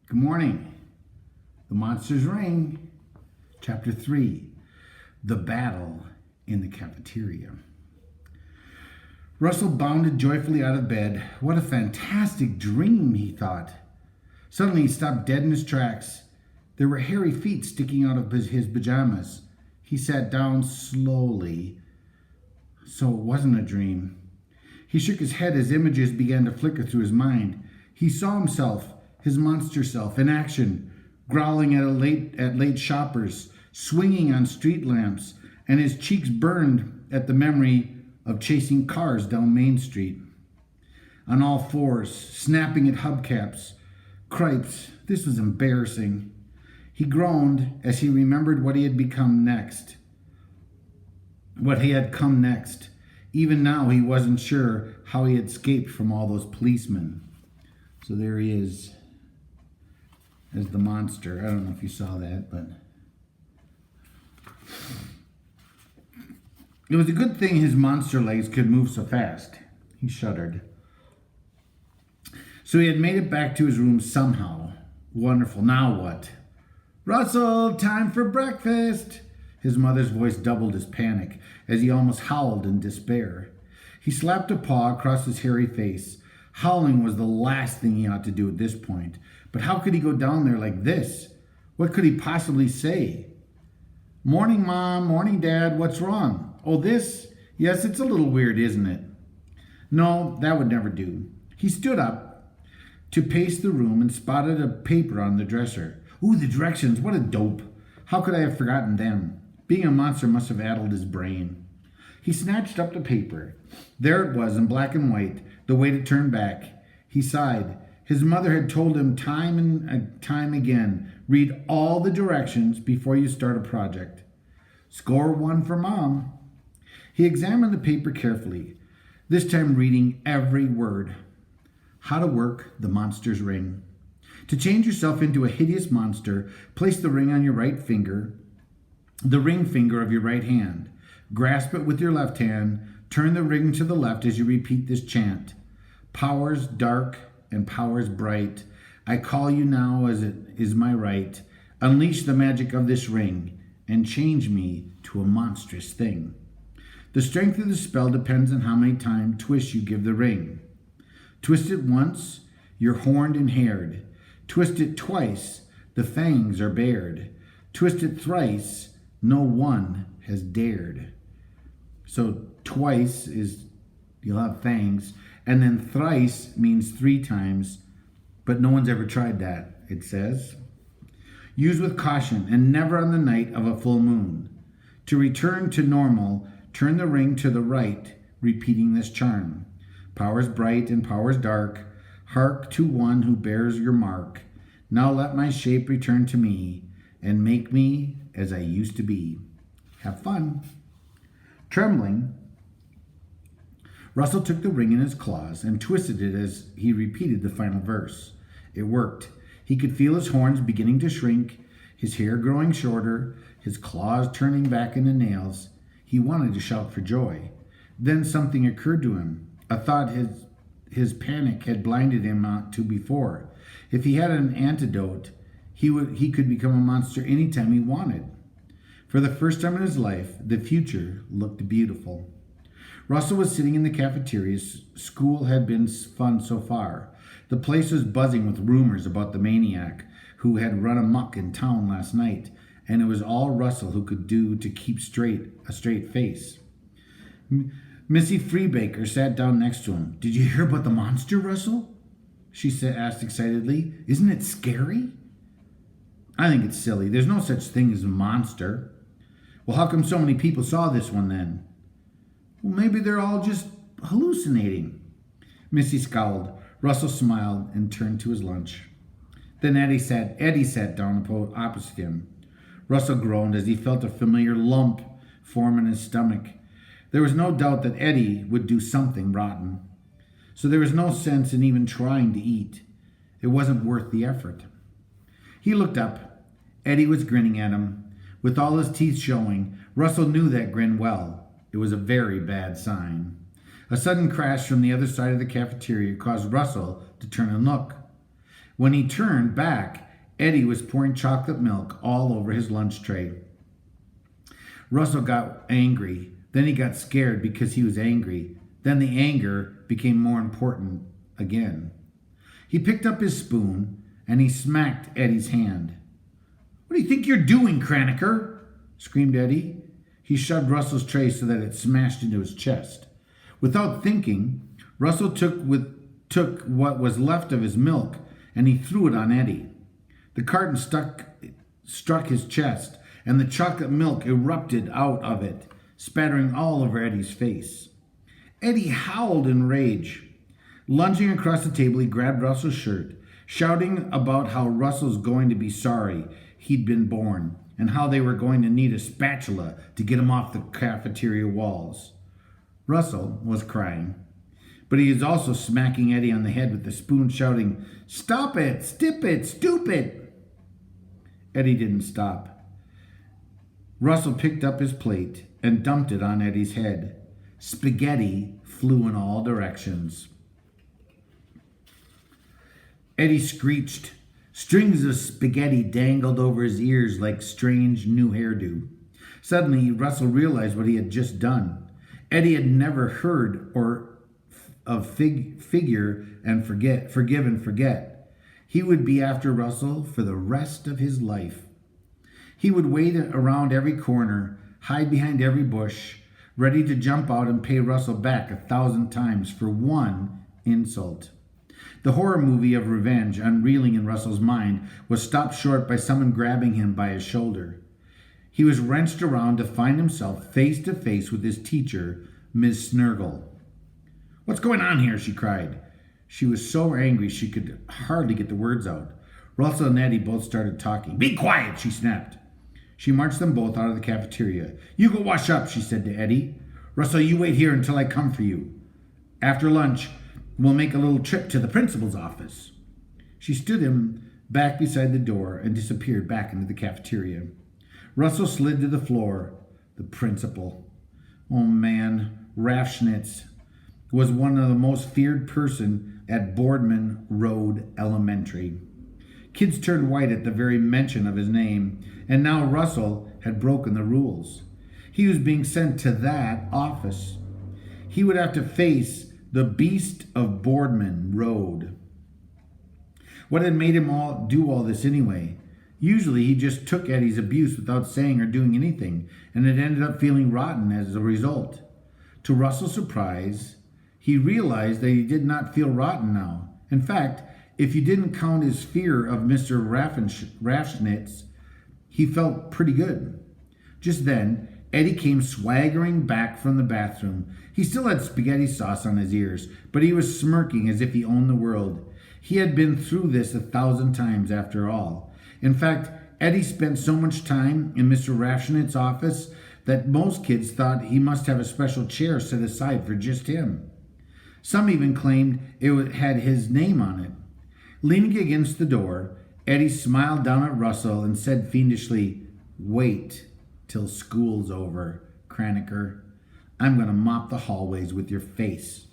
Good morning. The Monsters Ring, Chapter 3, The Battle in the Cafeteria. Russell bounded joyfully out of bed. What a fantastic dream, he thought. Suddenly he stopped dead in his tracks. There were hairy feet sticking out of his pajamas. He sat down slowly. So it wasn't a dream. He shook his head as images began to flicker through his mind. He saw himself, his monster self, in action, growling at late shoppers, swinging on street lamps, and his cheeks burned at the memory of chasing cars down Main Street. On all fours, snapping at hubcaps. Cripes, this was embarrassing. He groaned as he remembered what he had become next. What he had come next. Even now, he wasn't sure how he had escaped from all those policemen. So there he is as the monster. I don't know if you saw that, but it was a good thing his monster legs could move so fast. He shuddered. So he had made it back to his room somehow. Wonderful. Now what? Russell, time for breakfast. His mother's voice doubled his panic as he almost howled in despair. He slapped a paw across his hairy face. Howling was the last thing he ought to do at this point. But how could he go down there like this? What could he possibly say? Morning, Mom. Morning, Dad. What's wrong? Oh, this? Yes, it's a little weird, isn't it? No, that would never do. He stood up to pace the room and spotted a paper on the dresser. Ooh, the directions. What a dope. How could I have forgotten them? Being a monster must have addled his brain. He snatched up the paper. There it was in black and white, the way to turn back. He sighed. His mother had told him time and time again, read all the directions before you start a project. Score one for Mom. He examined the paper carefully, this time reading every word. How to work the monster's ring. To change yourself into a hideous monster, place the ring on your right finger, the ring finger of your right hand. Grasp it with your left hand. Turn the ring to the left as you repeat this chant. Powers dark and powers bright, I call you now as it is my right. Unleash the magic of this ring and change me to a monstrous thing. The strength of the spell depends on how many twists you give the ring. Twist it once, you're horned and haired. Twist it twice, the fangs are bared. Twist it thrice, no one has dared. So twice is you'll have fangs, and then thrice means 3 times, but no one's ever tried that, it says. Use with caution and never on the night of a full moon. To return to normal, turn the ring to the right, repeating this charm. Powers bright and powers dark, hark to one who bears your mark. Now let my shape return to me and make me as I used to be. Have fun. Trembling, Russell took the ring in his claws and twisted it as he repeated the final verse. It worked. He could feel his horns beginning to shrink, his hair growing shorter, his claws turning back into nails. He wanted to shout for joy. Then something occurred to him, a thought his panic had blinded him to before. If he had an antidote, he could become a monster anytime he wanted. For the first time in his life, the future looked beautiful. Russell was sitting in the cafeteria. School had been fun so far. The place was buzzing with rumors about the maniac who had run amok in town last night, and it was all Russell who could do to keep a straight face. Missy Freebaker sat down next to him. Did you hear about the monster, Russell? She asked excitedly. Isn't it scary? I think it's silly. There's no such thing as a monster. Well, how come so many people saw this one then? Well, maybe they're all just hallucinating. Missy scowled. Russell smiled and turned to his lunch. Then Eddie sat down opposite him. Russell groaned as he felt a familiar lump form in his stomach. There was no doubt that Eddie would do something rotten. So there was no sense in even trying to eat. It wasn't worth the effort. He looked up. Eddie was grinning at him. With all his teeth showing, Russell knew that grin well. It was a very bad sign. A sudden crash from the other side of the cafeteria caused Russell to turn and look. When he turned back, Eddie was pouring chocolate milk all over his lunch tray. Russell got angry. Then he got scared because he was angry. Then the anger became more important again. He picked up his spoon and he smacked Eddie's hand. "What do you think you're doing, Craniker?" screamed Eddie. He shoved Russell's tray so that it smashed into his chest. Without thinking, Russell took what was left of his milk and he threw it on Eddie. The carton struck his chest, and the chocolate milk erupted out of it, spattering all over Eddie's face. Eddie howled in rage. Lunging across the table, he grabbed Russell's shirt, shouting about how Russell's going to be sorry he'd been born, and how they were going to need a spatula to get him off the cafeteria walls. Russell was crying, but he was also smacking Eddie on the head with the spoon, shouting, "Stop it! Stip it! Stupid!" Eddie didn't stop. Russell picked up his plate and dumped it on Eddie's head. Spaghetti flew in all directions. Eddie screeched. Strings of spaghetti dangled over his ears like strange new hairdo. Suddenly, Russell realized what he had just done. Eddie had never heard of forgive and forget. He would be after Russell for the rest of his life. He would wait around every corner, hide behind every bush, ready to jump out and pay Russell back 1,000 times for one insult. The horror movie of revenge unreeling in Russell's mind was stopped short by someone grabbing him by his shoulder. He was wrenched around to find himself face to face with his teacher, Ms. Snurgle. "What's going on here?" she cried. She was so angry she could hardly get the words out. Russell and Eddie both started talking. "Be quiet," she snapped. She marched them both out of the cafeteria. "You go wash up," she said to Eddie. "Russell, you wait here until I come for you. After lunch, we'll make a little trip to the principal's office." She stood him back beside the door and disappeared back into the cafeteria. Russell slid to the floor. The principal. Oh man, Raffschnitz was one of the most feared person at Boardman Road Elementary. Kids turned white at the very mention of his name, and now Russell had broken the rules. He was being sent to that office. He would have to face the beast of Boardman Road. What had made him do all this anyway? Usually he just took Eddie's abuse without saying or doing anything, and it ended up feeling rotten as a result. To Russell's surprise, he realized that he did not feel rotten now. In fact, if you didn't count his fear of Mr. Raffschnitz, he felt pretty good. Just then, Eddie came swaggering back from the bathroom. He still had spaghetti sauce on his ears, but he was smirking as if he owned the world. He had been through this 1,000 times after all. In fact, Eddie spent so much time in Mr. Raffschnitz's office that most kids thought he must have a special chair set aside for just him. Some even claimed it had his name on it. Leaning against the door, Eddie smiled down at Russell and said fiendishly, "Wait till school's over, Craniker. I'm going to mop the hallways with your face."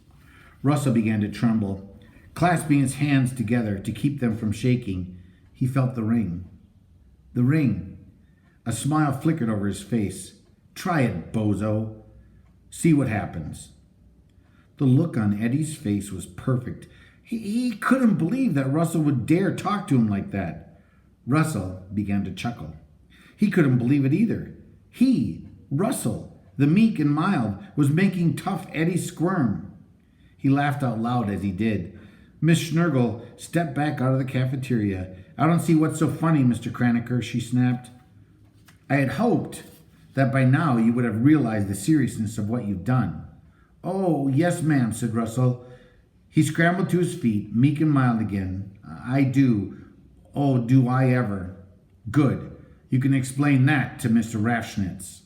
Russell began to tremble. Clasping his hands together to keep them from shaking, he felt the ring. The ring. A smile flickered over his face. "Try it, bozo. See what happens." The look on Eddie's face was perfect. He couldn't believe that Russell would dare talk to him like that. Russell began to chuckle. He couldn't believe it either. He, Russell, the meek and mild, was making tough Eddie squirm. He laughed out loud as he did. Miss Schnurgle stepped back out of the cafeteria. "I don't see what's so funny, Mr. Craniker," she snapped. "I had hoped that by now you would have realized the seriousness of what you've done." "Oh, yes, ma'am," said Russell. He scrambled to his feet, meek and mild again. "I do. Oh, do I ever." "Good. You can explain that to Mr. Raffschnitz."